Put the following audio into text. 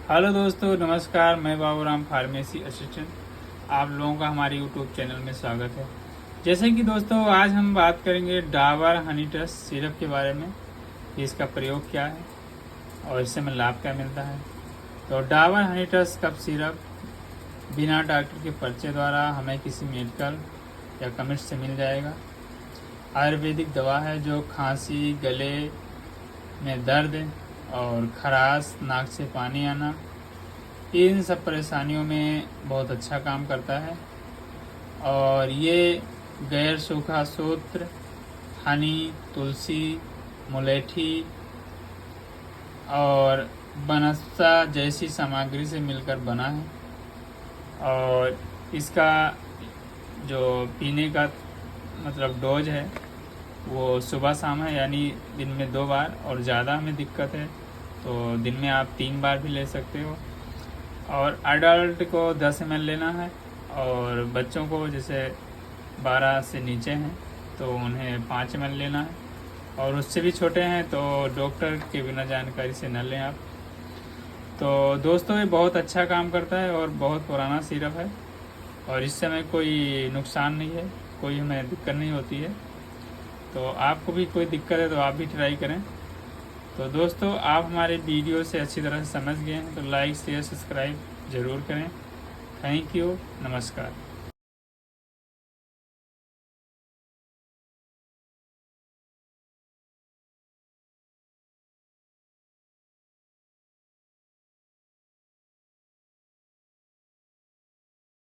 Hello दोस्तों, नमस्कार। मैं बाबूराम फार्मेसी असिस्टेंट। आप लोगों का हमारे यूट्यूब चैनल में स्वागत है। जैसे कि दोस्तों, आज हम बात करेंगे डाबर हनी टच सिरप के बारे में कि इसका प्रयोग क्या है और इससे हमें लाभ क्या मिलता है। तो Dabur honey touch cough syrup बिना डॉक्टर के पर्चे द्वारा हमें किसी मेडिकल या केमिस्ट से मिल जाएगा। आयुर्वेदिक दवा है जो खांसी, गले में दर्द और खराश, नाक से पानी आना, इन सब परेशानियों में बहुत अच्छा काम करता है। और ये गैर सूखा सूत्र, हनी, तुलसी, मुलेठी और बनस्सा जैसी सामग्री से मिलकर बना है। और इसका जो पीने का मतलब डोज है वो सुबह शाम है, यानी दिन में 2 बार। और ज़्यादा हमें दिक्कत है तो दिन में आप 3 बार भी ले सकते हो। और अडल्ट को 10 ml लेना है, और बच्चों को जैसे 12 से नीचे हैं तो उन्हें 5 ml लेना है, और उससे भी छोटे हैं तो डॉक्टर के बिना जानकारी से न लें आप। तो दोस्तों, ये बहुत अच्छा काम करता है और बहुत पुराना सिरप है, और इससे हमें कोई नुकसान नहीं है, कोई हमें दिक्कत नहीं होती है। तो आपको भी कोई दिक्कत है तो आप भी ट्राई करें। तो दोस्तों, आप हमारे वीडियो से अच्छी तरह से समझ गए हैं तो लाइक, शेयर, सब्सक्राइब ज़रूर करें। थैंक यू, नमस्कार।